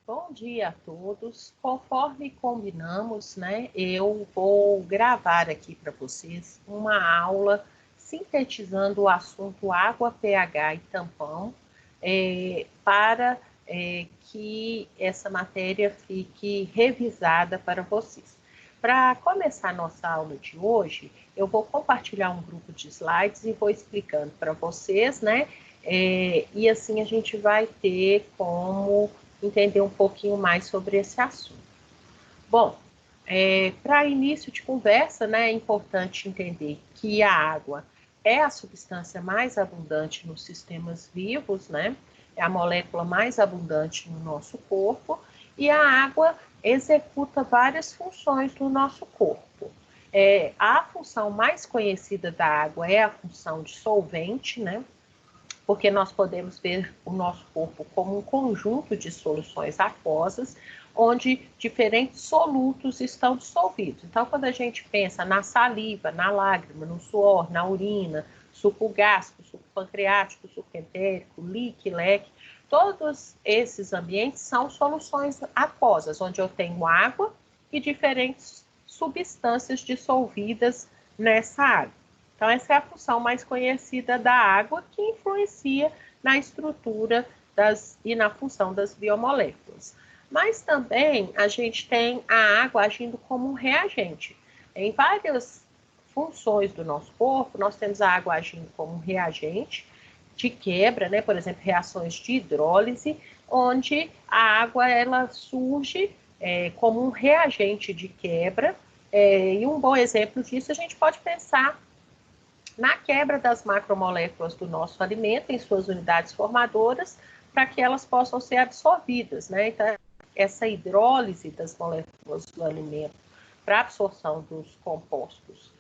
Bom dia a todos. Conforme combinamos, né, eu vou gravar aqui para vocês uma aula sintetizando o assunto água, pH e tampão, para que essa matéria fique revisada para vocês. Para começar a nossa aula de hoje, eu vou compartilhar um grupo de slides e vou explicando para vocês, né? E assim a gente vai ter como entender um pouquinho mais sobre esse assunto. Bom, para início de conversa, né, é importante entender que a água é a substância mais abundante nos sistemas vivos, né? É a molécula mais abundante no nosso corpo e a água executa várias funções no nosso corpo. A função mais conhecida da água é a função de solvente, né? Porque nós podemos ver o nosso corpo como um conjunto de soluções aquosas, onde diferentes solutos estão dissolvidos. Então, quando a gente pensa na saliva, na lágrima, no suor, na urina, suco gástrico, suco pancreático, suco entérico, líquido, leque, todos esses ambientes são soluções aquosas, onde eu tenho água e diferentes substâncias dissolvidas nessa água. Então, essa é a função mais conhecida da água, que influencia na estrutura e na função das biomoléculas. Mas também a gente tem a água agindo como um reagente. Em várias funções do nosso corpo, nós temos a água agindo como um reagente de quebra, né? Por exemplo, reações de hidrólise, onde a água ela surge como um reagente de quebra. E um bom exemplo disso a gente pode pensar na quebra das macromoléculas do nosso alimento em suas unidades formadoras, para que elas possam ser absorvidas, né? Então, essa hidrólise das moléculas do alimento para absorção dos compostos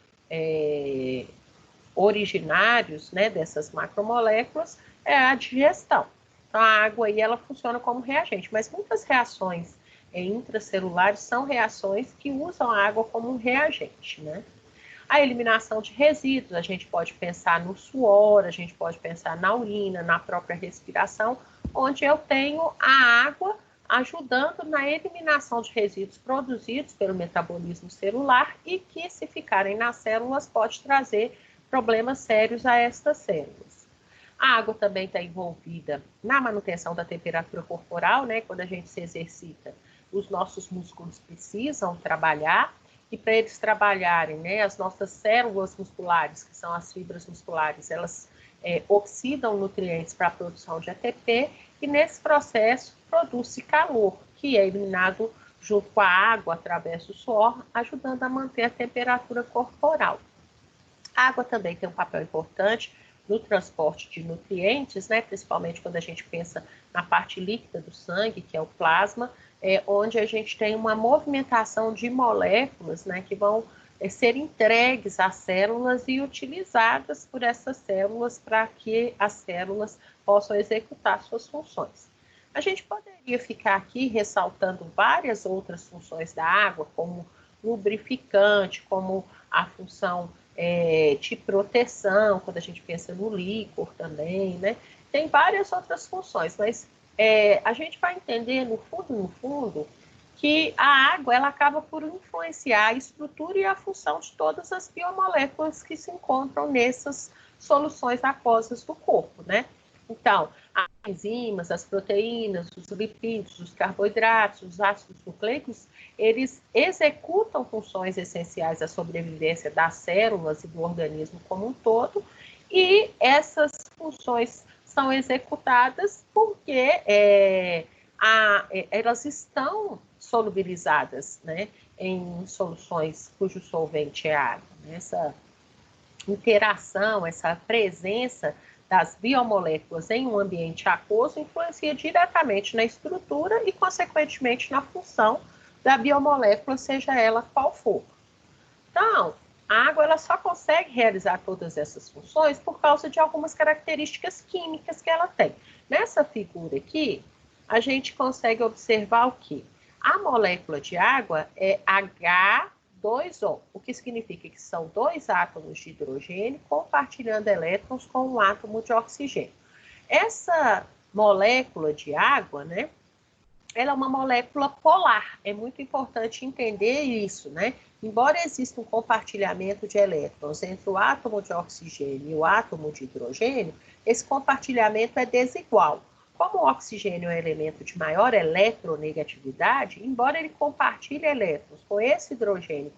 originários, né, dessas macromoléculas é a digestão. Então, a água aí, ela funciona como reagente, mas muitas reações intracelulares são reações que usam a água como um reagente, né? A eliminação de resíduos, a gente pode pensar no suor, a gente pode pensar na urina, na própria respiração, onde eu tenho a água ajudando na eliminação de resíduos produzidos pelo metabolismo celular e que, se ficarem nas células, pode trazer problemas sérios a estas células. A água também está envolvida na manutenção da temperatura corporal, né? Quando a gente se exercita, os nossos músculos precisam trabalhar, e para eles trabalharem, né, as nossas células musculares, que são as fibras musculares, elas oxidam nutrientes para a produção de ATP, e nesse processo produz-se calor, que é eliminado junto com a água através do suor, ajudando a manter a temperatura corporal. A água também tem um papel importante no transporte de nutrientes, né, principalmente quando a gente pensa na parte líquida do sangue, que é o plasma, onde a gente tem uma movimentação de moléculas, né, que vão ser entregues às células e utilizadas por essas células para que as células possam executar suas funções. A gente poderia ficar aqui ressaltando várias outras funções da água, como lubrificante, como a função de proteção, quando a gente pensa no líquor também, né? Tem várias outras funções, mas a gente vai entender no fundo, que a água ela acaba por influenciar a estrutura e a função de todas as biomoléculas que se encontram nessas soluções aquosas do corpo, né? Então, as enzimas, as proteínas, os lipídios, os carboidratos, os ácidos nucleicos, eles executam funções essenciais à sobrevivência das células e do organismo como um todo, e essas funções são executadas porque elas estão solubilizadas, né, em soluções cujo solvente é água. Essa interação, essa presença das biomoléculas em um ambiente aquoso influencia diretamente na estrutura e, consequentemente, na função da biomolécula, seja ela qual for. Então, a água ela só consegue realizar todas essas funções por causa de algumas características químicas que ela tem. Nessa figura aqui, a gente consegue observar o quê? A molécula de água é H2O, o que significa que são dois átomos de hidrogênio compartilhando elétrons com um átomo de oxigênio. Essa molécula de água, né, ela é uma molécula polar. É muito importante entender isso, né? Embora exista um compartilhamento de elétrons entre o átomo de oxigênio e o átomo de hidrogênio, esse compartilhamento é desigual. Como o oxigênio é um elemento de maior eletronegatividade, embora ele compartilhe elétrons com esse hidrogênio,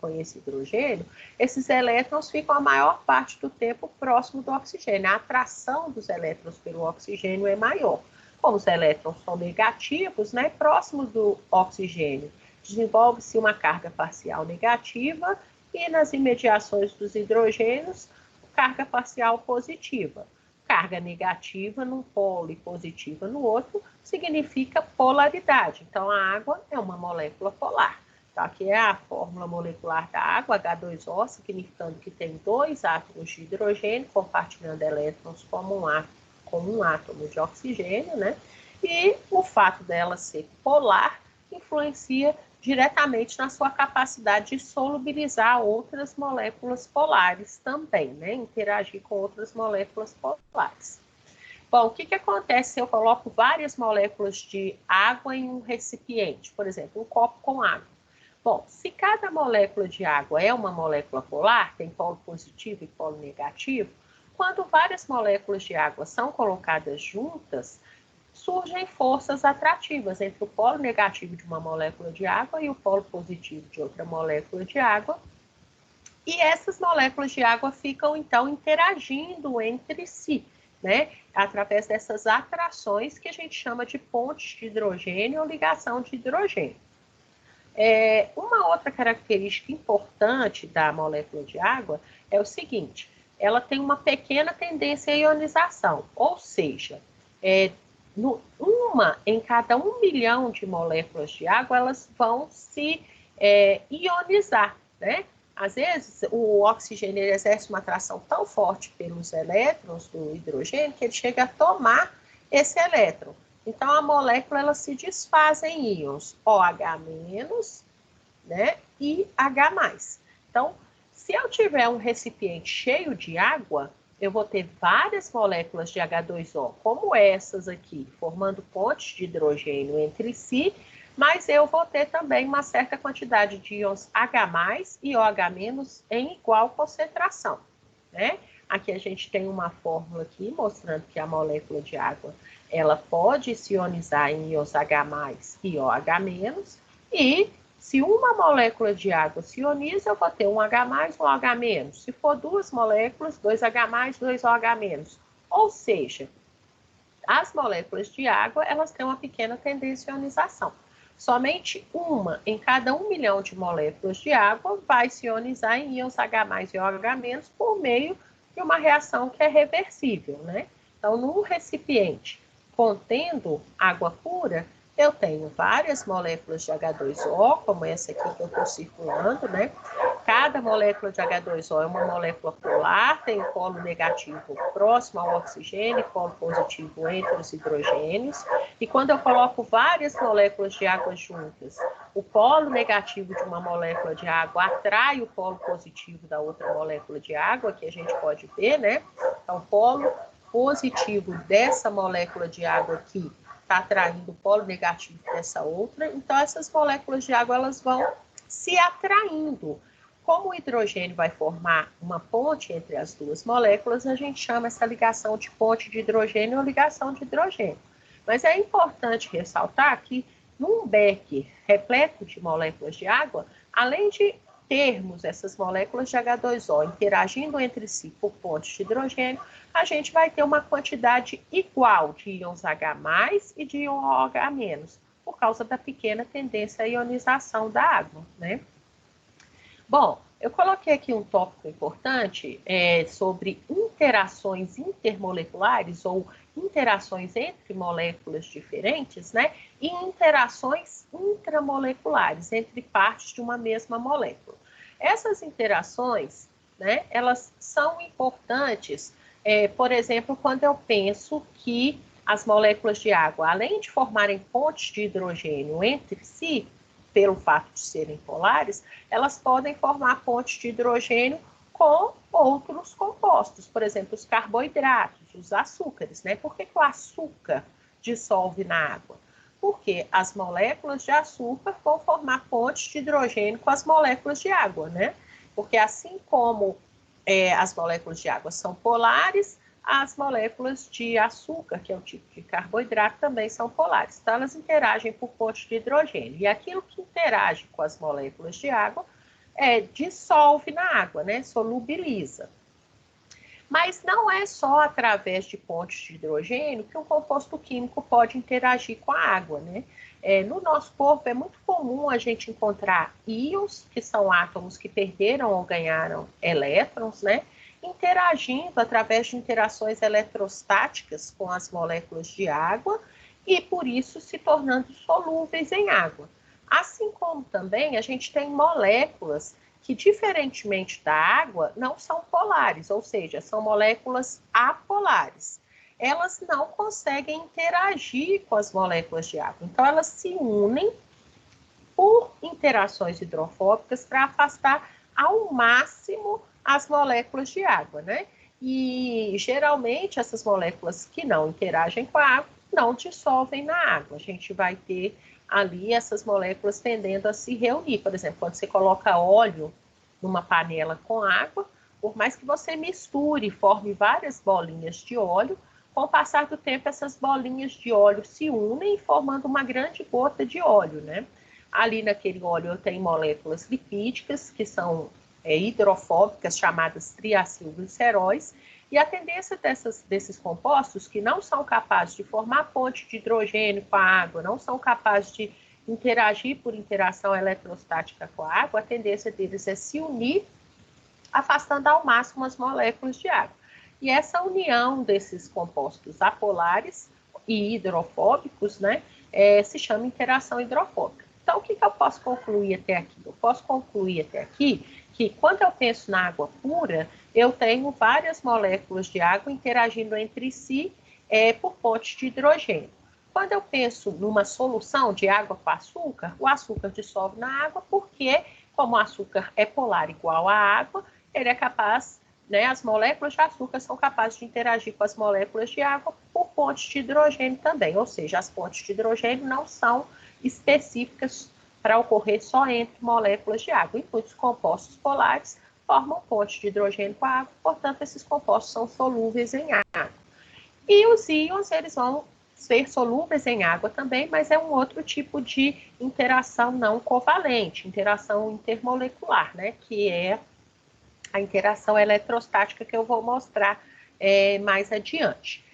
esses elétrons ficam a maior parte do tempo próximo do oxigênio. A atração dos elétrons pelo oxigênio é maior. Como os elétrons são negativos, né, próximos do oxigênio, desenvolve-se uma carga parcial negativa e nas imediações dos hidrogênios, carga parcial positiva. Carga negativa num polo e positiva no outro significa polaridade. Então, a água é uma molécula polar. Então, aqui é a fórmula molecular da água, H2O, significando que tem dois átomos de hidrogênio compartilhando elétrons com um átomo de oxigênio, né? E o fato dela ser polar influencia diretamente na sua capacidade de solubilizar outras moléculas polares também, né? Interagir com outras moléculas polares. Bom, o que acontece se eu coloco várias moléculas de água em um recipiente? Por exemplo, um copo com água. Bom, se cada molécula de água é uma molécula polar, tem polo positivo e polo negativo, quando várias moléculas de água são colocadas juntas, surgem forças atrativas entre o polo negativo de uma molécula de água e o polo positivo de outra molécula de água. E essas moléculas de água ficam, então, interagindo entre si, né? Através dessas atrações que a gente chama de pontes de hidrogênio ou ligação de hidrogênio. Uma outra característica importante da molécula de água é o seguinte: ela tem uma pequena tendência à ionização, ou seja, uma em cada 1 milhão de moléculas de água, elas vão se ionizar, né? Às vezes, o oxigênio exerce uma atração tão forte pelos elétrons do hidrogênio que ele chega a tomar esse elétron. Então, a molécula ela se desfaz em íons OH-, né, e H+. Então, se eu tiver um recipiente cheio de água, eu vou ter várias moléculas de H2O, como essas aqui, formando pontes de hidrogênio entre si, mas eu vou ter também uma certa quantidade de íons H+, e OH- em igual concentração, né? Aqui a gente tem uma fórmula aqui mostrando que a molécula de água ela pode se ionizar em íons H+ e OH-, e se uma molécula de água se ioniza, eu vou ter um H+, um OH-. Se for duas moléculas, 2H+, 2OH-. Ou seja, as moléculas de água, elas têm uma pequena tendência à ionização. Somente uma em cada 1 milhão de moléculas de água vai se ionizar em íons H+ e OH- por meio de uma reação que é reversível, né? Então, num recipiente contendo água pura, eu tenho várias moléculas de H2O, como essa aqui que eu estou circulando, né? Cada molécula de H2O é uma molécula polar, tem o polo negativo próximo ao oxigênio, polo positivo entre os hidrogênios. E quando eu coloco várias moléculas de água juntas, o polo negativo de uma molécula de água atrai o polo positivo da outra molécula de água, que a gente pode ver, né? Então, o polo positivo dessa molécula de água aqui está atraindo o polo negativo dessa outra. Então, essas moléculas de água elas vão se atraindo. Como o hidrogênio vai formar uma ponte entre as duas moléculas, a gente chama essa ligação de ponte de hidrogênio ou ligação de hidrogênio. Mas é importante ressaltar que num becker repleto de moléculas de água, além de termos essas moléculas de H2O interagindo entre si por pontes de hidrogênio, a gente vai ter uma quantidade igual de íons H+ e de íon OH-, por causa da pequena tendência à ionização da água, né? Bom, eu coloquei aqui um tópico importante sobre interações intermoleculares ou interações entre moléculas diferentes, né? E interações intramoleculares entre partes de uma mesma molécula. Essas interações, né, elas são importantes, por exemplo, quando eu penso que as moléculas de água, além de formarem pontes de hidrogênio entre si, pelo fato de serem polares, elas podem formar pontes de hidrogênio com outros compostos, por exemplo, os carboidratos, os açúcares, né? Por que o açúcar dissolve na água? porque as moléculas de açúcar vão formar pontes de hidrogênio com as moléculas de água, né? Porque assim como as moléculas de água são polares, as moléculas de açúcar, que é o tipo de carboidrato, também são polares. Então, elas interagem por pontes de hidrogênio. E aquilo que interage com as moléculas de água dissolve na água, né? Solubiliza. Mas não é só através de pontes de hidrogênio que um composto químico pode interagir com a água, né? No nosso corpo é muito comum a gente encontrar íons, que são átomos que perderam ou ganharam elétrons, né? Interagindo através de interações eletrostáticas com as moléculas de água e, por isso, se tornando solúveis em água. Assim como também a gente tem moléculas que, diferentemente da água, não são polares, ou seja, são moléculas apolares. Elas não conseguem interagir com as moléculas de água. Então, elas se unem por interações hidrofóbicas para afastar ao máximo as moléculas de água, né? E, geralmente, essas moléculas que não interagem com a água não dissolvem na água. A gente vai ter ali essas moléculas tendendo a se reunir. Por exemplo, quando você coloca óleo numa panela com água, por mais que você misture e forme várias bolinhas de óleo, com o passar do tempo essas bolinhas de óleo se unem, formando uma grande gota de óleo, né? Ali naquele óleo eu tenho moléculas lipídicas, que são hidrofóbicas, chamadas triacilgliceróis, e a tendência desses compostos, que não são capazes de formar ponte de hidrogênio com a água, não são capazes de interagir por interação eletrostática com a água, a tendência deles é se unir, afastando ao máximo as moléculas de água. E essa união desses compostos apolares e hidrofóbicos, né, se chama interação hidrofóbica. Então, o que eu posso concluir até aqui? Eu posso concluir até aqui que, quando eu penso na água pura, eu tenho várias moléculas de água interagindo entre si por pontes de hidrogênio. Quando eu penso numa solução de água com açúcar, o açúcar dissolve na água porque, como o açúcar é polar igual à água, ele é capaz, né, as moléculas de açúcar são capazes de interagir com as moléculas de água por pontes de hidrogênio também, ou seja, as pontes de hidrogênio não são específicas para ocorrer só entre moléculas de água. E muitos compostos polares formam pontes de hidrogênio com a água, portanto, esses compostos são solúveis em água. E os íons, eles vão ser solúveis em água também, mas é um outro tipo de interação não covalente, interação intermolecular, né, que é a interação eletrostática que eu vou mostrar mais adiante.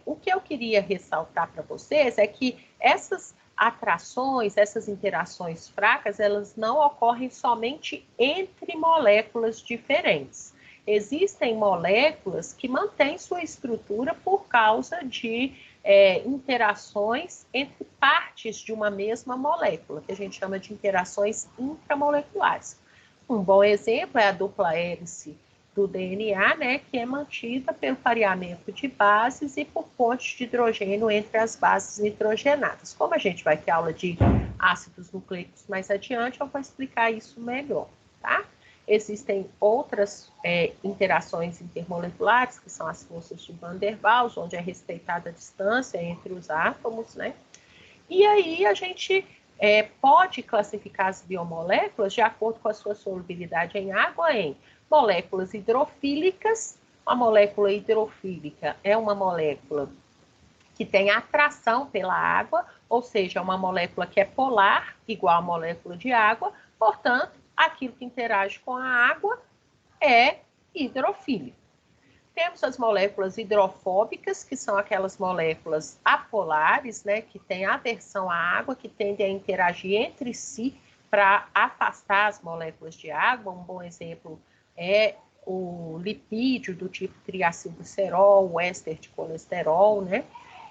O que eu queria ressaltar para vocês é que essas atrações, essas interações fracas, elas não ocorrem somente entre moléculas diferentes. Existem moléculas que mantêm sua estrutura por causa de interações entre partes de uma mesma molécula, que a gente chama de interações intramoleculares. Um bom exemplo é a dupla hélice do DNA, né, que é mantida pelo pareamento de bases e por pontes de hidrogênio entre as bases nitrogenadas. Como a gente vai ter aula de ácidos nucleicos mais adiante, eu vou explicar isso melhor, tá? Existem outras interações intermoleculares, que são as forças de Van der Waals, onde é respeitada a distância entre os átomos, né? E aí a gente pode classificar as biomoléculas de acordo com a sua solubilidade em água em moléculas hidrofílicas. A molécula hidrofílica é uma molécula que tem atração pela água, ou seja, uma molécula que é polar, igual a molécula de água, portanto, aquilo que interage com a água é hidrofílico. Temos as moléculas hidrofóbicas, que são aquelas moléculas apolares, né, que têm aversão à água, que tendem a interagir entre si para afastar as moléculas de água. Um bom exemplo é o lipídio do tipo triacilglicerol, o éster de colesterol, né?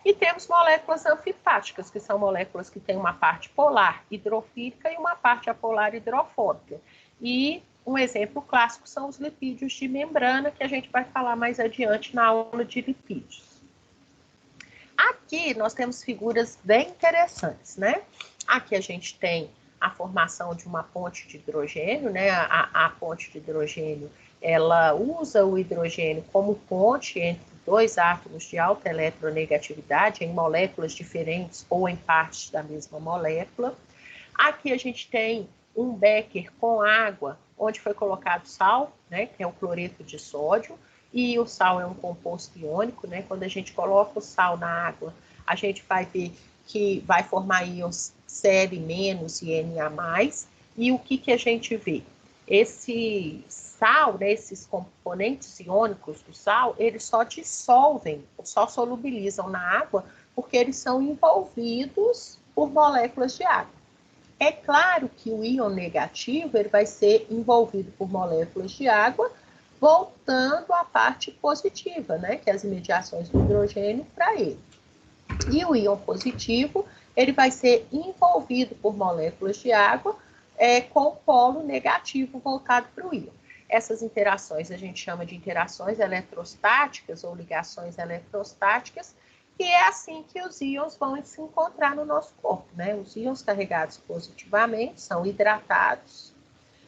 E temos moléculas anfipáticas, que são moléculas que têm uma parte polar hidrofílica e uma parte apolar hidrofóbica. E um exemplo clássico são os lipídios de membrana, que a gente vai falar mais adiante na aula de lipídios. Aqui nós temos figuras bem interessantes, né? Aqui a gente tem a formação de uma ponte de hidrogênio, né? A ponte de hidrogênio, ela usa o hidrogênio como ponte entre dois átomos de alta eletronegatividade em moléculas diferentes ou em partes da mesma molécula. Aqui a gente tem um becker com água, onde foi colocado sal, né, que é o cloreto de sódio, e o sal é um composto iônico, né? Quando a gente coloca o sal na água, a gente vai ver que vai formar íons Cl- e Na+. E o que a gente vê? Esse sal, né, esses componentes iônicos do sal, eles só dissolvem, só solubilizam na água, porque eles são envolvidos por moléculas de água. É claro que o íon negativo ele vai ser envolvido por moléculas de água, voltando à parte positiva, né, que é as imediações do hidrogênio para ele. E o íon positivo, ele vai ser envolvido por moléculas de água com o polo negativo voltado para o íon. Essas interações a gente chama de interações eletrostáticas ou ligações eletrostáticas, e é assim que os íons vão se encontrar no nosso corpo, né? Os íons carregados positivamente são hidratados,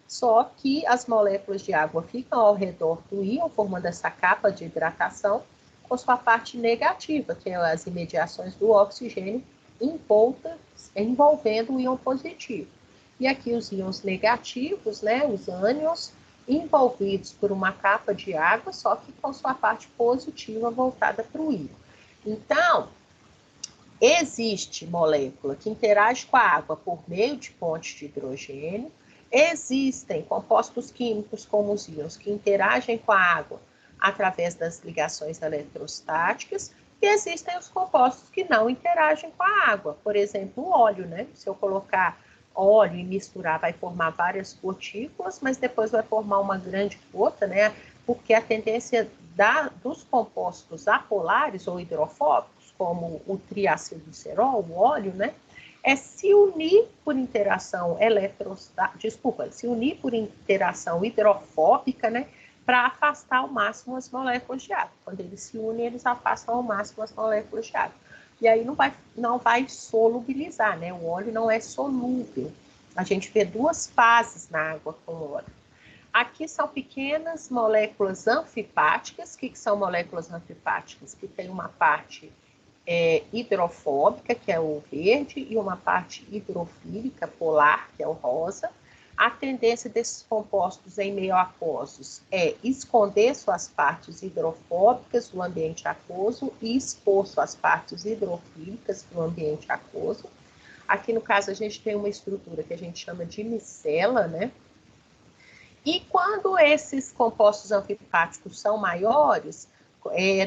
só que as moléculas de água ficam ao redor do íon, formando essa capa de hidratação, com sua parte negativa, que é as imediações do oxigênio envolvendo o íon positivo. E aqui os íons negativos, né, os ânions, envolvidos por uma capa de água, só que com sua parte positiva voltada para o íon. Então, existe molécula que interage com a água por meio de pontes de hidrogênio. Existem compostos químicos como os íons que interagem com a água através das ligações eletrostáticas, e existem os compostos que não interagem com a água. Por exemplo, o óleo, né? Se eu colocar óleo e misturar, vai formar várias gotículas, mas depois vai formar uma grande gota, né? Porque a tendência dos compostos apolares ou hidrofóbicos, como o triacilglicerol, o óleo, né? É se unir por interação se unir por interação hidrofóbica, né, para afastar ao máximo as moléculas de água. Quando eles se unem, eles afastam ao máximo as moléculas de água. E aí não vai solubilizar, né? O óleo não é solúvel. A gente vê duas fases na água com óleo. Aqui são pequenas moléculas anfipáticas. O que são moléculas anfipáticas? Que tem uma parte hidrofóbica, que é o verde, e uma parte hidrofílica, polar, que é o rosa. A tendência desses compostos em meio aquosos é esconder suas partes hidrofóbicas do ambiente aquoso e expor suas partes hidrofílicas do ambiente aquoso. Aqui, no caso, a gente tem uma estrutura que a gente chama de micela, né? E quando esses compostos anfipáticos são maiores,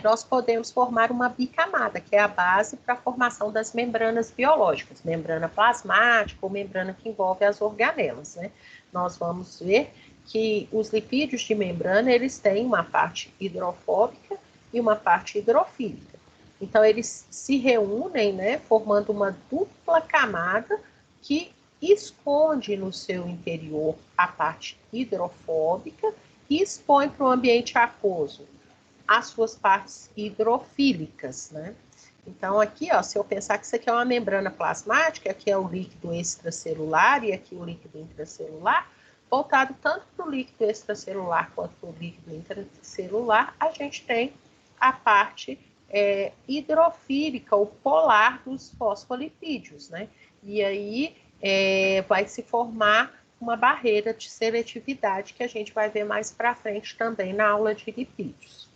nós podemos formar uma bicamada, que é a base para a formação das membranas biológicas, membrana plasmática ou membrana que envolve as organelas, né? Nós vamos ver que os lipídios de membrana, eles têm uma parte hidrofóbica e uma parte hidrofílica. Então, eles se reúnem, né, formando uma dupla camada que esconde no seu interior a parte hidrofóbica e expõe para o ambiente aquoso as suas partes hidrofílicas, né? Então, aqui, ó, se eu pensar que isso aqui é uma membrana plasmática, aqui é o líquido extracelular e aqui o líquido intracelular, voltado tanto para o líquido extracelular quanto para o líquido intracelular, a gente tem a parte hidrofílica ou polar dos fosfolipídios, né? E aí vai se formar uma barreira de seletividade que a gente vai ver mais para frente também na aula de lipídios.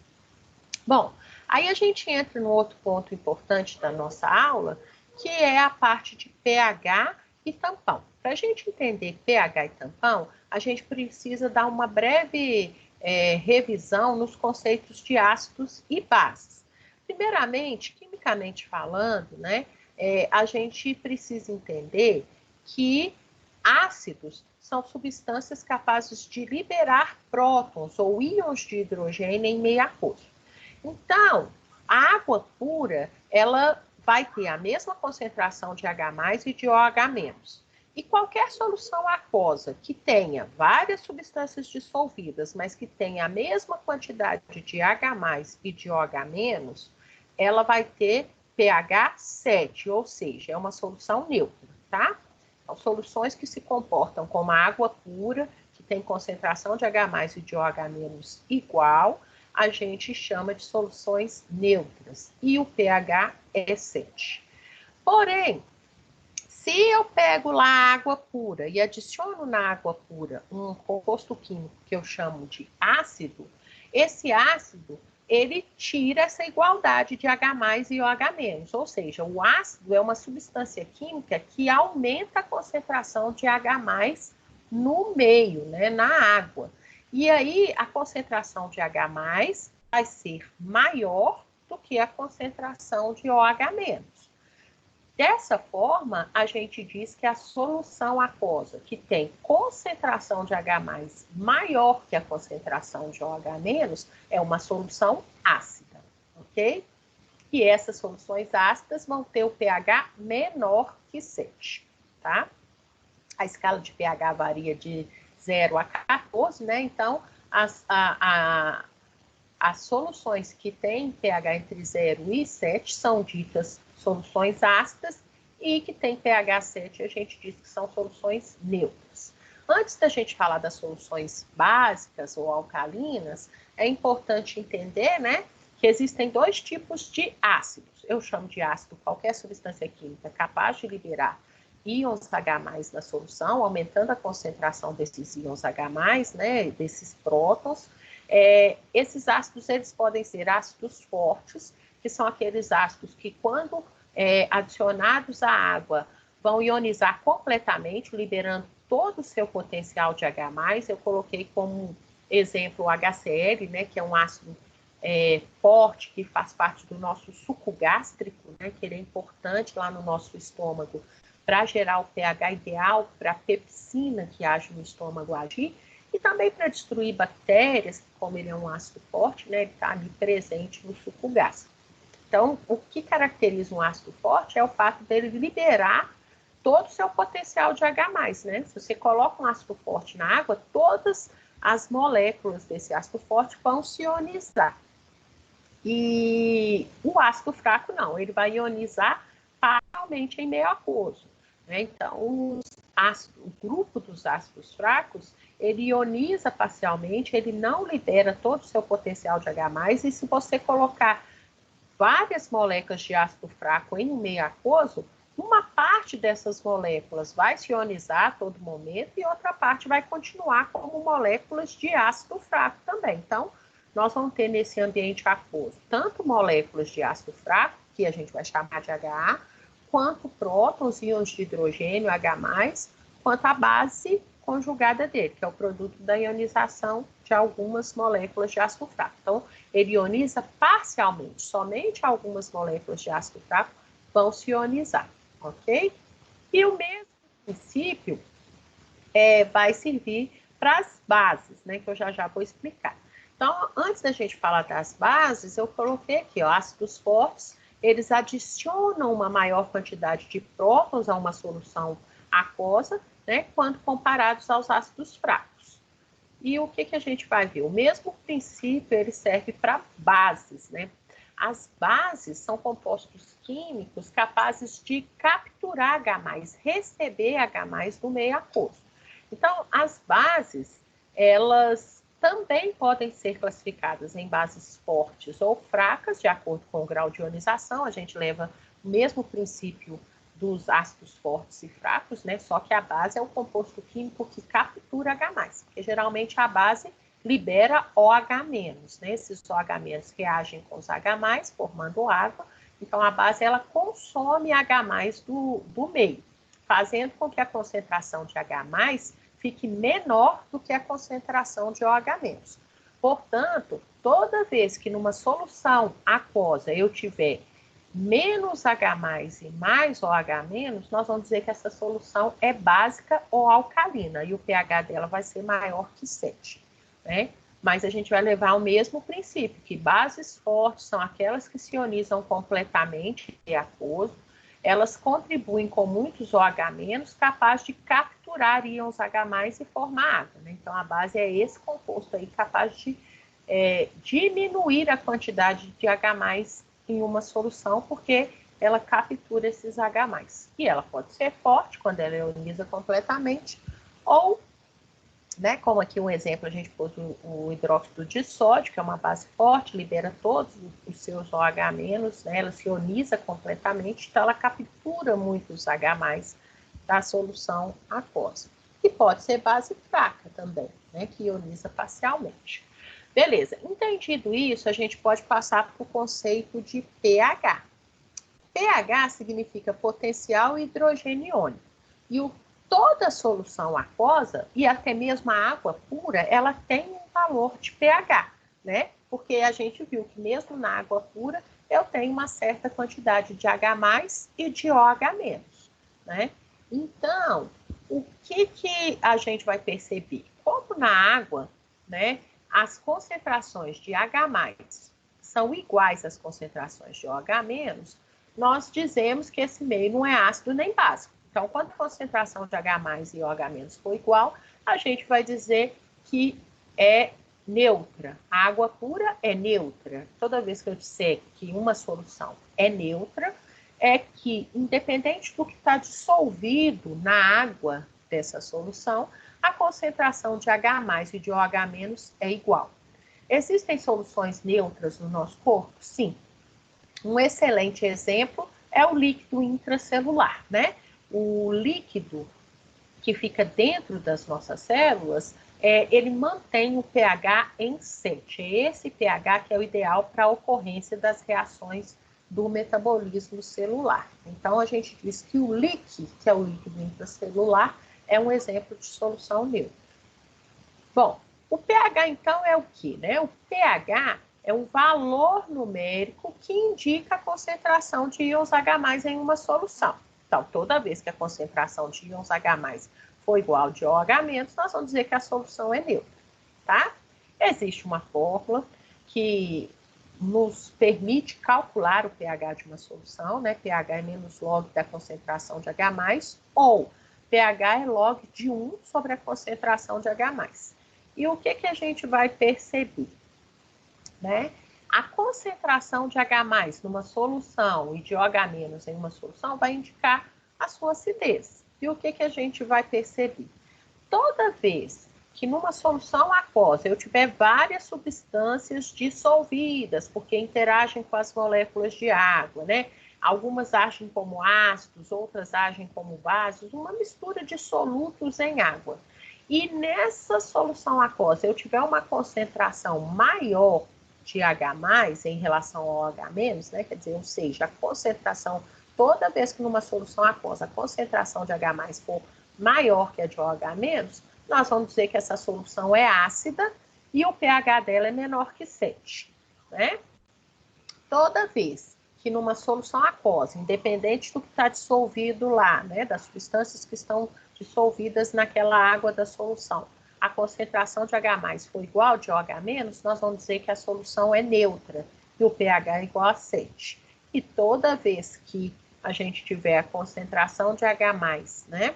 Bom, aí a gente entra no outro ponto importante da nossa aula, que é a parte de pH e tampão. Para a gente entender pH e tampão, a gente precisa dar uma breve revisão nos conceitos de ácidos e bases. Primeiramente, quimicamente falando, né, a gente precisa entender que ácidos são substâncias capazes de liberar prótons ou íons de hidrogênio em meio aquoso. Então, a água pura, ela vai ter a mesma concentração de H+ e de OH-. E qualquer solução aquosa que tenha várias substâncias dissolvidas, mas que tenha a mesma quantidade de H+ e de OH-, ela vai ter pH 7, ou seja, é uma solução neutra, tá? Então, soluções que se comportam como a água pura, que tem concentração de H+ e de OH- igual, a gente chama de soluções neutras, e o pH é 7. Porém, se eu pego lá água pura e adiciono na água pura um composto químico que eu chamo de ácido, esse ácido, ele tira essa igualdade de H+ e OH-, ou seja, o ácido é uma substância química que aumenta a concentração de H+ no meio, né, na água. E aí, a concentração de H+ vai ser maior do que a concentração de OH-. Dessa forma, a gente diz que a solução aquosa, que tem concentração de H+ maior que a concentração de OH-, é uma solução ácida, ok? E essas soluções ácidas vão ter o pH menor que 7, tá? A escala de pH varia de 0 a 14, né? Então, as soluções que têm pH entre 0 e 7 são ditas soluções ácidas, e que tem pH 7 a gente diz que são soluções neutras. Antes da gente falar das soluções básicas ou alcalinas, é importante entender, né, que existem dois tipos de ácidos. Eu chamo de ácido qualquer substância química capaz de liberar íons H+ na solução, aumentando a concentração desses íons H+, né, desses prótons. Esses ácidos, eles podem ser ácidos fortes, que são aqueles ácidos que, quando adicionados à água, vão ionizar completamente, liberando todo o seu potencial de H+. Eu coloquei como exemplo o HCl, né, que é um ácido forte, que faz parte do nosso suco gástrico, né, que ele é importante lá no nosso estômago para gerar o pH ideal para a pepsina que age no estômago agir, e também para destruir bactérias, como ele é um ácido forte, né, ele está ali presente no suco gástrico. Então, o que caracteriza um ácido forte é o fato dele liberar todo o seu potencial de H+, né? Se você coloca um ácido forte na água, todas as moléculas desse ácido forte vão se ionizar. E o ácido fraco não, ele vai ionizar parcialmente em meio aquoso, né? Então, o grupo dos ácidos fracos, ele ioniza parcialmente, ele não libera todo o seu potencial de H+, e se você colocar várias moléculas de ácido fraco em um meio aquoso, uma parte dessas moléculas vai se ionizar a todo momento e outra parte vai continuar como moléculas de ácido fraco também. Então, nós vamos ter nesse ambiente aquoso tanto moléculas de ácido fraco, que a gente vai chamar de HA, quanto prótons, íons de hidrogênio, H+, quanto a base conjugada dele, que é o produto da ionização de algumas moléculas de ácido fraco. Então, ele ioniza parcialmente, somente algumas moléculas de ácido fraco vão se ionizar, ok? E o mesmo princípio vai servir para as bases, né, que eu já vou explicar. Então, antes da gente falar das bases, eu coloquei aqui, ó, ácidos fortes, eles adicionam uma maior quantidade de prótons a uma solução aquosa, né, quando comparados aos ácidos fracos. E o que a gente vai ver? O mesmo princípio, ele serve para bases, né? As bases são compostos químicos capazes de capturar H+, receber H+ do meio aquoso. Então, as bases, elas também podem ser classificadas em bases fortes ou fracas, de acordo com o grau de ionização. A gente leva o mesmo princípio dos ácidos fortes e fracos, né? Só que a base é o composto químico que captura H+, porque geralmente a base libera OH-, né? Esses OH- reagem com os H+, formando água. Então, a base, ela consome H+ do meio, fazendo com que a concentração de H+ fique menor do que a concentração de OH-. Portanto, toda vez que numa solução aquosa eu tiver menos H+ e mais OH-, nós vamos dizer que essa solução é básica ou alcalina, e o pH dela vai ser maior que 7, né? Mas a gente vai levar o mesmo princípio, que bases fortes são aquelas que se ionizam completamente em aquoso, elas contribuem com muitos OH-, capaz de capturar íons H+ e formar água, né? Então, a base é esse composto aí, capaz de diminuir a quantidade de H+ em uma solução, porque ela captura esses H+. E ela pode ser forte, quando ela ioniza completamente, ou né? Como aqui um exemplo, a gente pôs o hidróxido de sódio, que é uma base forte, libera todos os seus OH-, né? Ela se ioniza completamente, então ela captura muitos H+ da solução aquosa. E pode ser base fraca também, né? Que ioniza parcialmente. Beleza, entendido isso, a gente pode passar para o conceito de pH. pH significa potencial hidrogênio iônico. E toda solução aquosa, e até mesmo a água pura, ela tem um valor de pH, né? Porque a gente viu que mesmo na água pura, eu tenho uma certa quantidade de H+ e de OH-, né? Então, o que a gente vai perceber? Como na água, né, as concentrações de H+ são iguais às concentrações de OH-, nós dizemos que esse meio não é ácido nem básico. Então, quando a concentração de H+ e OH- for igual, a gente vai dizer que é neutra. A água pura é neutra. Toda vez que eu disser que uma solução é neutra, é que, independente do que está dissolvido na água dessa solução, a concentração de H+ e de OH- é igual. Existem soluções neutras no nosso corpo? Sim. Um excelente exemplo é o líquido intracelular, né? O líquido que fica dentro das nossas células, ele mantém o pH em 7. É esse pH que é o ideal para a ocorrência das reações do metabolismo celular. Então, a gente diz que o líquido, que é o líquido intracelular, é um exemplo de solução neutra. Bom, o pH, então, é o quê, né? O pH é um valor numérico que indica a concentração de íons H+ em uma solução. Então, toda vez que a concentração de íons H+ for igual de OH-, nós vamos dizer que a solução é neutra, tá? Existe uma fórmula que nos permite calcular o pH de uma solução, né? pH é menos log da concentração de H+, ou pH é log de 1 sobre a concentração de H+. E o que a gente vai perceber? Né? A concentração de H+ numa solução e de OH- em uma solução vai indicar a sua acidez. E o que a gente vai perceber? Toda vez que numa solução aquosa eu tiver várias substâncias dissolvidas, porque interagem com as moléculas de água, né? Algumas agem como ácidos, outras agem como bases, uma mistura de solutos em água. E nessa solução aquosa eu tiver uma concentração maior de H+ em relação ao OH-, né? Quer dizer, ou seja, a concentração, toda vez que numa solução aquosa a concentração de H+ for maior que a de OH-, nós vamos dizer que essa solução é ácida e o pH dela é menor que 7, né? Toda vez que numa solução aquosa, independente do que está dissolvido lá, né, das substâncias que estão dissolvidas naquela água da solução, a concentração de H+ for igual de OH-, nós vamos dizer que a solução é neutra e o pH é igual a 7. E toda vez que a gente tiver a concentração de H+, né,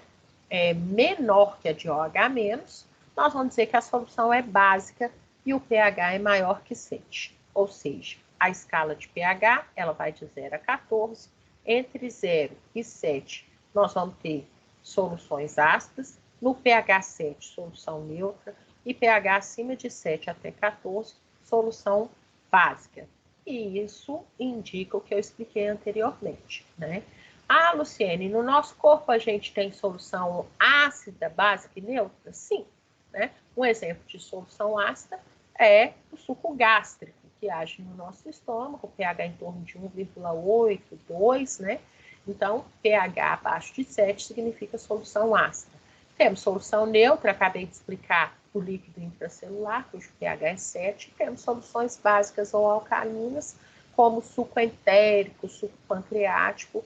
menor que a de OH-, nós vamos dizer que a solução é básica e o pH é maior que 7. Ou seja, a escala de pH, ela vai de 0 a 14. Entre 0 e 7, nós vamos ter soluções ácidas. No pH 7, solução neutra. E pH acima de 7 até 14, solução básica. E isso indica o que eu expliquei anteriormente, né? Ah, Luciene, no nosso corpo a gente tem solução ácida, básica e neutra? Sim, né? Um exemplo de solução ácida é o suco gástrico, que age no nosso estômago, pH em torno de 1,8, 2, né? Então, pH abaixo de 7 significa solução ácida. Temos solução neutra, acabei de explicar o líquido intracelular, cujo pH é 7. Temos soluções básicas ou alcalinas, como suco entérico, suco pancreático,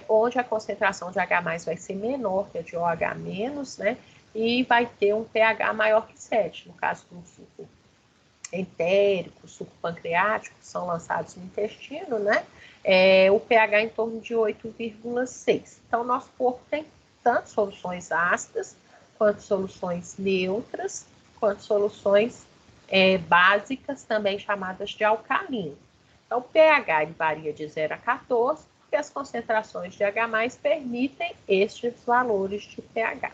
onde a concentração de H+ vai ser menor que a de OH-, né? E vai ter um pH maior que 7. No caso do suco entérico, suco pancreático, que são lançados no intestino, né? O pH em torno de 8,6. Então, nosso corpo tem tanto soluções ácidas, quanto soluções neutras, quanto soluções básicas, também chamadas de alcalino. Então, o pH ele varia de 0 a 14, porque as concentrações de H+ permitem estes valores de pH.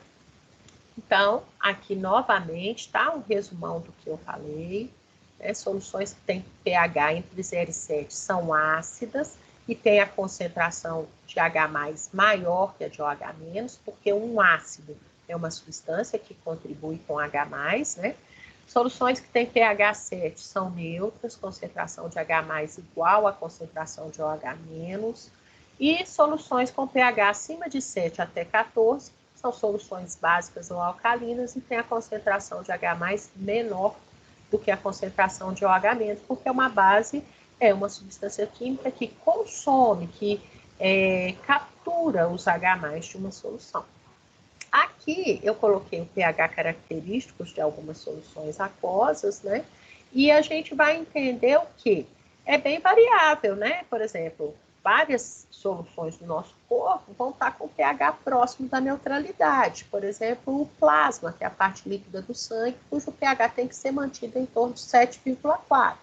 Então, aqui novamente está um resumão do que eu falei. Né? Soluções que têm pH entre 0 e 7 são ácidas e tem a concentração de H+ maior que a de OH-, porque um ácido é uma substância que contribui com H+, né? Soluções que têm pH 7 são neutras, concentração de H+ igual à concentração de OH-. E soluções com pH acima de 7 até 14 são soluções básicas ou alcalinas e tem a concentração de H+ menor do que a concentração de OH-, porque uma base é uma substância química que consome, que captura os H+ de uma solução. Aqui eu coloquei o pH característicos de algumas soluções aquosas, né? E a gente vai entender o que é bem variável, né? Por exemplo, várias soluções do nosso corpo vão estar com pH próximo da neutralidade. Por exemplo, o plasma, que é a parte líquida do sangue, cujo pH tem que ser mantido em torno de 7,4.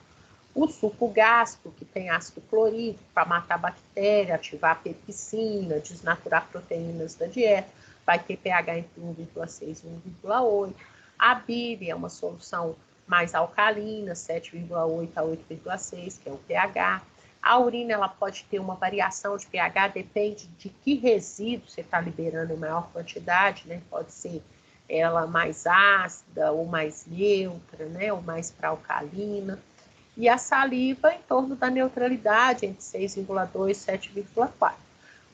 O suco gástrico, que tem ácido clorídrico para matar bactéria, ativar a pepsina, desnaturar proteínas da dieta, vai ter pH entre 1,6 e 1,8. A bile é uma solução mais alcalina, 7,8 a 8,6, que é o pH. A urina ela pode ter uma variação de pH, depende de que resíduo você está liberando em maior quantidade, né? Pode ser ela mais ácida ou mais neutra, né? Ou mais para alcalina. E a saliva em torno da neutralidade, entre 6,2 e 7,4.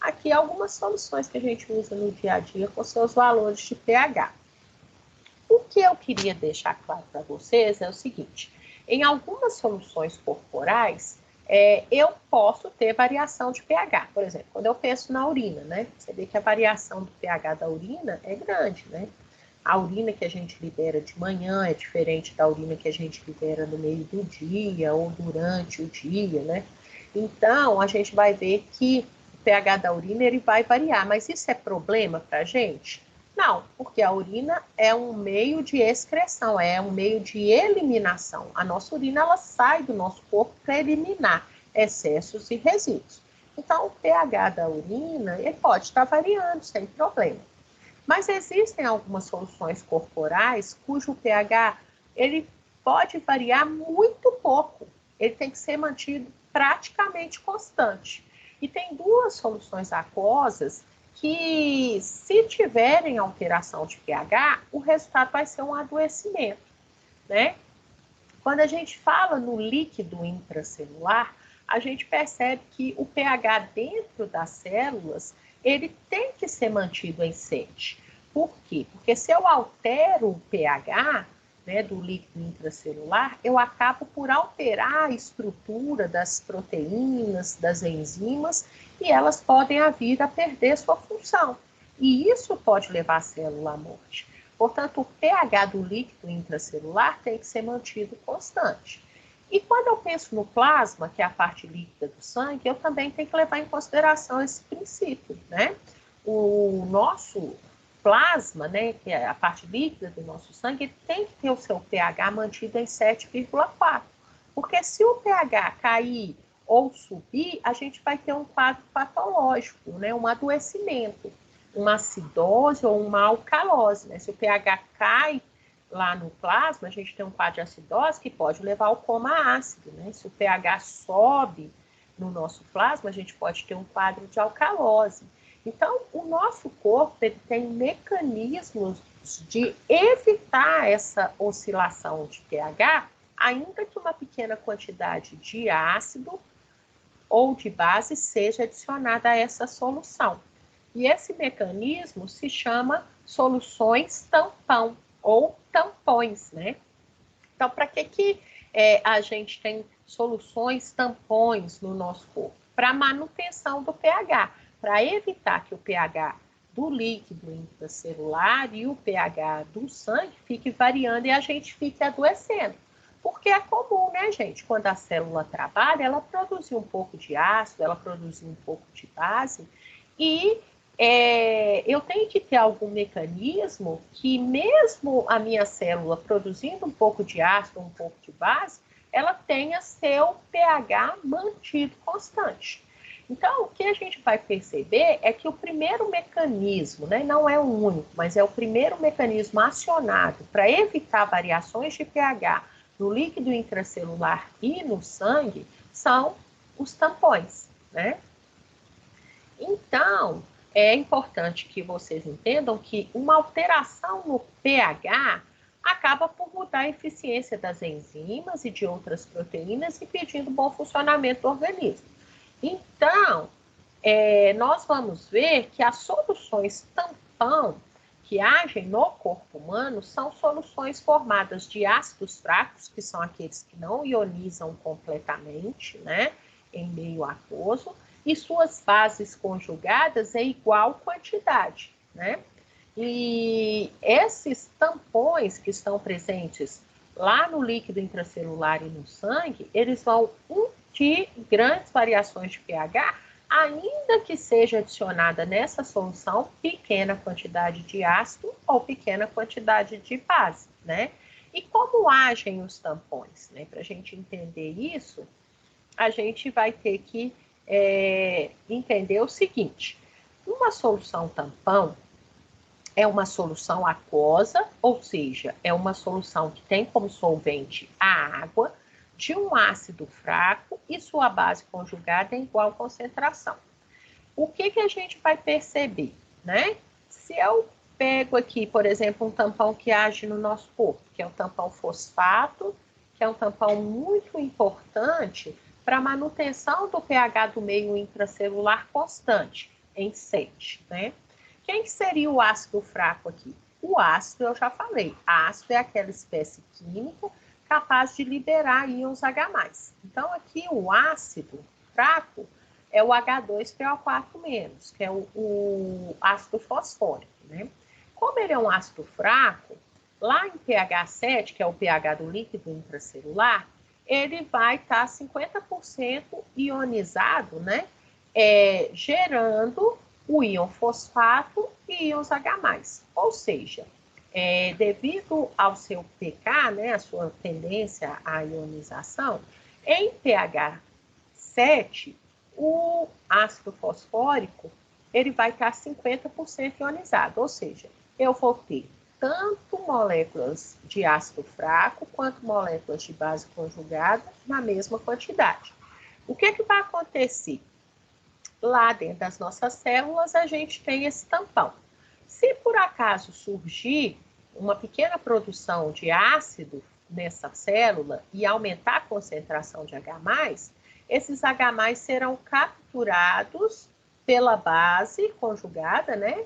Aqui algumas soluções que a gente usa no dia a dia com seus valores de pH. O que eu queria deixar claro para vocês é o seguinte: em algumas soluções corporais, eu posso ter variação de pH. Por exemplo, quando eu penso na urina, né? Você vê que a variação do pH da urina é grande, né? A urina que a gente libera de manhã é diferente da urina que a gente libera no meio do dia ou durante o dia, né? Então, a gente vai ver que o pH da urina ele vai variar, mas isso é problema para a gente? Não, porque a urina é um meio de excreção, é um meio de eliminação. A nossa urina ela sai do nosso corpo para eliminar excessos e resíduos. Então, o pH da urina ele pode estar variando sem problema. Mas existem algumas soluções corporais cujo pH ele pode variar muito pouco. Ele tem que ser mantido praticamente constante. E tem duas soluções aquosas que, se tiverem alteração de pH, o resultado vai ser um adoecimento, né? Quando a gente fala no líquido intracelular, a gente percebe que o pH dentro das células ele tem que ser mantido em 7. Por quê? Porque se eu altero o pH, né, do líquido intracelular, eu acabo por alterar a estrutura das proteínas, das enzimas, e elas podem vir a perder sua função. E isso pode levar a célula à morte. Portanto, o pH do líquido intracelular tem que ser mantido constante. E quando eu penso no plasma, que é a parte líquida do sangue, eu também tenho que levar em consideração esse princípio, né? O nosso plasma, né, que é a parte líquida do nosso sangue, ele tem que ter o seu pH mantido em 7,4. Porque se o pH cair ou subir, a gente vai ter um quadro patológico, né, um adoecimento, uma acidose ou uma alcalose. Né? Se o pH cai lá no plasma, a gente tem um quadro de acidose que pode levar ao coma ácido. Né? Se o pH sobe no nosso plasma, a gente pode ter um quadro de alcalose. Então, o nosso corpo ele tem mecanismos de evitar essa oscilação de pH, ainda que uma pequena quantidade de ácido ou de base seja adicionada a essa solução. E esse mecanismo se chama soluções tampão ou tampões, né? Então, para que a gente tem soluções tampões no nosso corpo? Para manutenção do pH, para evitar que o pH do líquido intracelular e o pH do sangue fique variando e a gente fique adoecendo. Porque é comum, né, gente? Quando a célula trabalha, ela produz um pouco de ácido, ela produz um pouco de base e eu tenho que ter algum mecanismo que, mesmo a minha célula produzindo um pouco de ácido, um pouco de base, ela tenha seu pH mantido constante. Então, o que a gente vai perceber é que o primeiro mecanismo, né, não é o único, mas é o primeiro mecanismo acionado para evitar variações de pH no líquido intracelular e no sangue, são os tampões, né? Então, é importante que vocês entendam que uma alteração no pH acaba por mudar a eficiência das enzimas e de outras proteínas, impedindo o bom funcionamento do organismo. Então, nós vamos ver que as soluções tampão que agem no corpo humano são soluções formadas de ácidos fracos, que são aqueles que não ionizam completamente, né, em meio aquoso, e suas bases conjugadas em igual quantidade, né? E esses tampões que estão presentes lá no líquido intracelular e no sangue, eles vão impedir grandes variações de pH, ainda que seja adicionada nessa solução pequena quantidade de ácido ou pequena quantidade de base, né? E como agem os tampões, né? Para a gente entender isso, a gente vai ter que entender o seguinte: uma solução tampão é uma solução aquosa, ou seja, é uma solução que tem como solvente a água, de um ácido fraco e sua base conjugada em igual concentração. O que a gente vai perceber, né? Se eu pego aqui, por exemplo, um tampão que age no nosso corpo, que é o tampão fosfato, que é um tampão muito importante para a manutenção do pH do meio intracelular constante, em 7, né? Quem seria o ácido fraco aqui? O ácido, eu já falei, ácido é aquela espécie química capaz de liberar íons H+. Então, aqui o ácido fraco é o H2PO4-, que é o ácido fosfórico, né? Como ele é um ácido fraco, lá em pH 7, que é o pH do líquido intracelular, ele vai estar 50% ionizado, né? Gerando o íon fosfato e íons H+. Ou seja, devido ao seu pK, né, a sua tendência à ionização, em pH 7, o ácido fosfórico ele vai estar 50% ionizado, ou seja, eu vou ter tanto moléculas de ácido fraco quanto moléculas de base conjugada na mesma quantidade. O que vai acontecer? Lá dentro das nossas células, a gente tem esse tampão. Se por acaso surgir uma pequena produção de ácido nessa célula e aumentar a concentração de H+, esses H+ serão capturados pela base conjugada, né?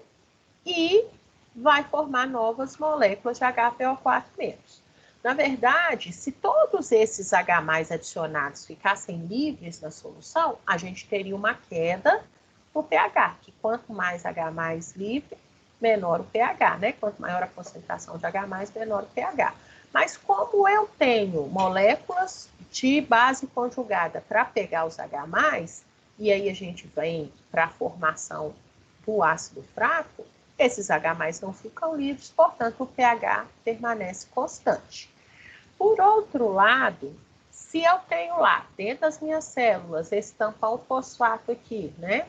E vai formar novas moléculas de HPO4-. Na verdade, se todos esses H+ adicionados ficassem livres na solução, a gente teria uma queda no pH, que quanto mais H+ livre, menor o pH, né? Quanto maior a concentração de H+, menor o pH. Mas como eu tenho moléculas de base conjugada para pegar os H+, e aí a gente vem para a formação do ácido fraco, esses H+ não ficam livres, portanto o pH permanece constante. Por outro lado, se eu tenho lá, dentro das minhas células, esse tampão fosfato aqui, né?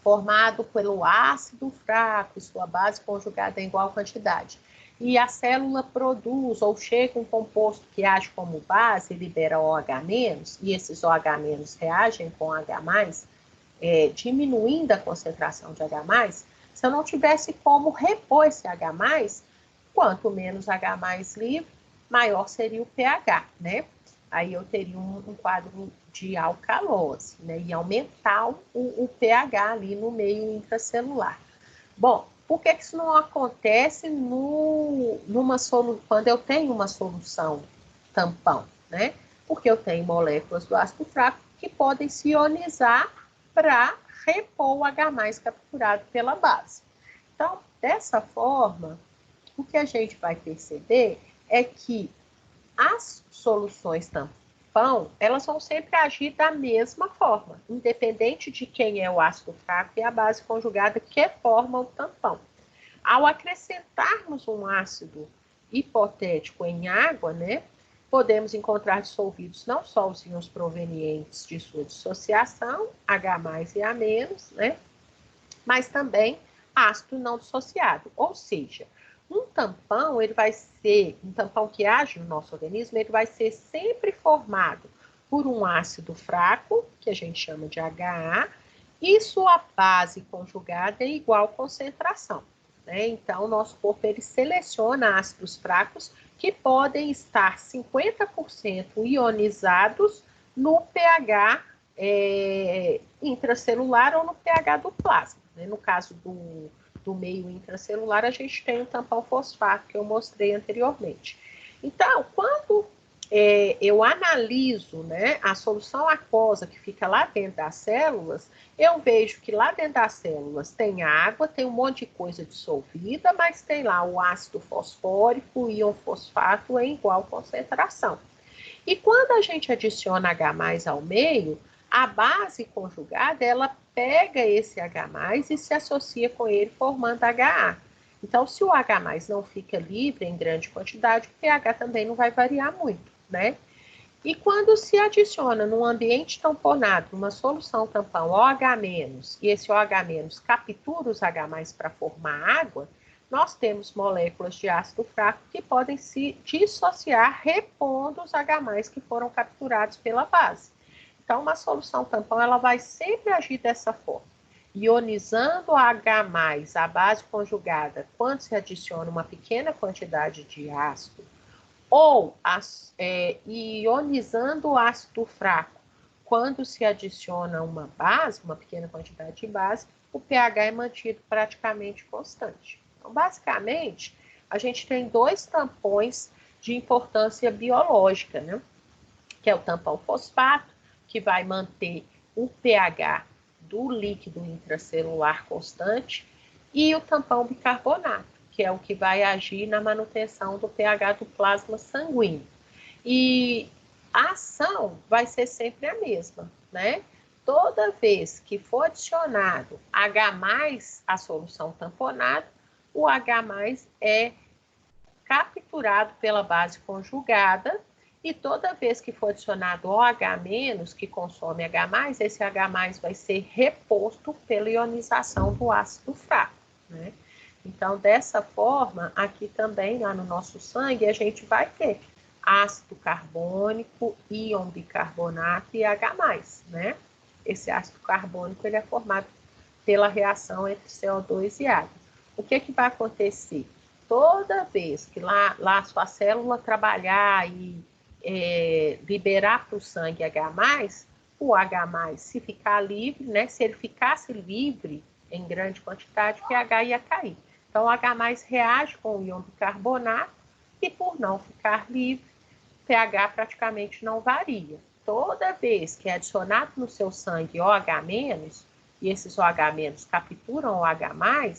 Formado pelo ácido fraco e sua base conjugada em igual quantidade, e a célula produz ou chega um composto que age como base e libera OH-, e esses OH- reagem com H+, diminuindo a concentração de H+, se eu não tivesse como repor esse H+, quanto menos H+ livre, maior seria o pH, né? Aí eu teria um quadro de alcalose, né? E aumentar o pH ali no meio intracelular. Bom, por que isso não acontece quando eu tenho uma solução tampão, né? Porque eu tenho moléculas do ácido fraco que podem se ionizar para repor o H+ capturado pela base. Então, dessa forma, o que a gente vai perceber é que as soluções tampão, elas vão sempre agir da mesma forma, independente de quem é o ácido fraco e a base conjugada que forma o tampão. Ao acrescentarmos um ácido hipotético em água, né, podemos encontrar dissolvidos não só os íons provenientes de sua dissociação, H+ e A-, né? Mas também ácido não dissociado, ou seja, um tampão, ele vai ser, um tampão que age no nosso organismo, ele vai ser sempre formado por um ácido fraco, que a gente chama de HA, e sua base conjugada é igual concentração, né? Então, o nosso corpo, ele seleciona ácidos fracos que podem estar 50% ionizados no pH intracelular ou no pH do plasma, né? No caso do meio intracelular, a gente tem o tampão fosfato, que eu mostrei anteriormente. Então, quando eu analiso, né, a solução aquosa que fica lá dentro das células, eu vejo que lá dentro das células tem água, tem um monte de coisa dissolvida, mas tem lá o ácido fosfórico, o íon fosfato em igual concentração. E quando a gente adiciona H+ ao meio, a base conjugada, ela pega esse H+ e se associa com ele, formando HA. Então, se o H+ não fica livre em grande quantidade, o pH também não vai variar muito, né? E quando se adiciona num ambiente tamponado, numa solução tampão OH-, e esse OH- captura os H+ para formar água, nós temos moléculas de ácido fraco que podem se dissociar, repondo os H+ que foram capturados pela base. Então, uma solução tampão, ela vai sempre agir dessa forma, ionizando o H+, a base conjugada, quando se adiciona uma pequena quantidade de ácido, ou ionizando o ácido fraco, quando se adiciona uma base, uma pequena quantidade de base, o pH é mantido praticamente constante. Então, basicamente, a gente tem dois tampões de importância biológica, né? Que é o tampão fosfato, que vai manter o pH do líquido intracelular constante, e o tampão bicarbonato, que é o que vai agir na manutenção do pH do plasma sanguíneo. E a ação vai ser sempre a mesma, né? Toda vez que for adicionado H+ à solução tamponada, o H+ é capturado pela base conjugada, e toda vez que for adicionado OH-, que consome H+, esse H+ vai ser reposto pela ionização do ácido fraco, né? Então, dessa forma, aqui também, lá no nosso sangue, a gente vai ter ácido carbônico, íon bicarbonato e H+, né? Esse ácido carbônico, ele é formado pela reação entre CO2 e água. O que vai acontecer? Toda vez que lá a sua célula trabalhar e liberar para o sangue H+, o H+, se ficar livre, né? Se ele ficasse livre em grande quantidade, o pH ia cair. Então, o H+ reage com o íon bicarbonato e, por não ficar livre, o pH praticamente não varia. Toda vez que é adicionado no seu sangue OH-, e esses OH- capturam o H+,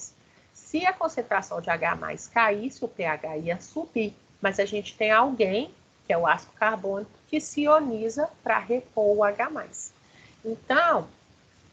se a concentração de H+ caísse, o pH ia subir. Mas a gente tem alguém, que é o ácido carbônico, que se ioniza para repor o H+. Então,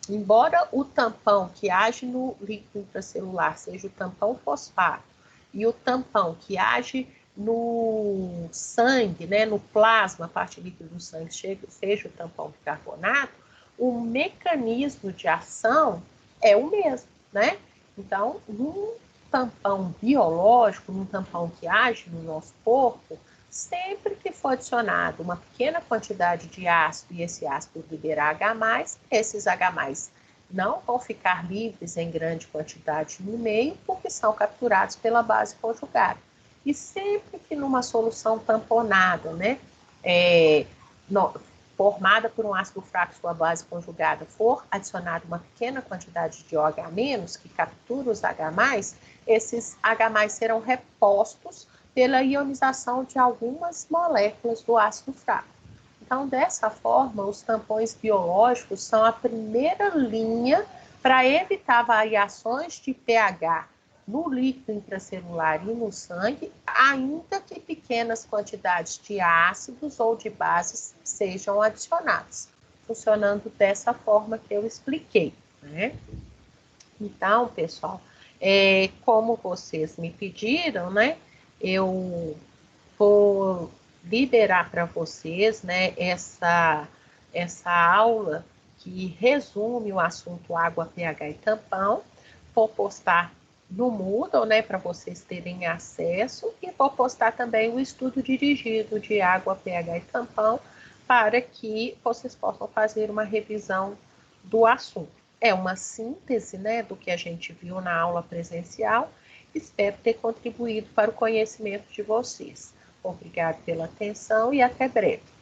embora o tampão que age no líquido intracelular seja o tampão fosfato, e o tampão que age no sangue, né, no plasma, a parte líquida do sangue, seja o tampão bicarbonato, o mecanismo de ação é o mesmo, né? Então, num tampão biológico, num tampão que age no nosso corpo, sempre que for adicionado uma pequena quantidade de ácido e esse ácido liberar H+, esses H+ não vão ficar livres em grande quantidade no meio, porque são capturados pela base conjugada. E sempre que numa solução tamponada, né, formada por um ácido fraco, sua base conjugada, for adicionada uma pequena quantidade de OH-, que captura os H+, esses H+ serão repostos pela ionização de algumas moléculas do ácido fraco. Então, dessa forma, os tampões biológicos são a primeira linha para evitar variações de pH no líquido intracelular e no sangue, ainda que pequenas quantidades de ácidos ou de bases sejam adicionadas, funcionando dessa forma que eu expliquei, né? Então, pessoal, como vocês me pediram, né, eu vou liberar para vocês, né, essa aula que resume o assunto água, pH e tampão. Vou postar no Moodle, né, para vocês terem acesso, e vou postar também o estudo dirigido de água, pH e tampão, para que vocês possam fazer uma revisão do assunto. É uma síntese, né, do que a gente viu na aula presencial. Espero ter contribuído para o conhecimento de vocês. Obrigada pela atenção e até breve.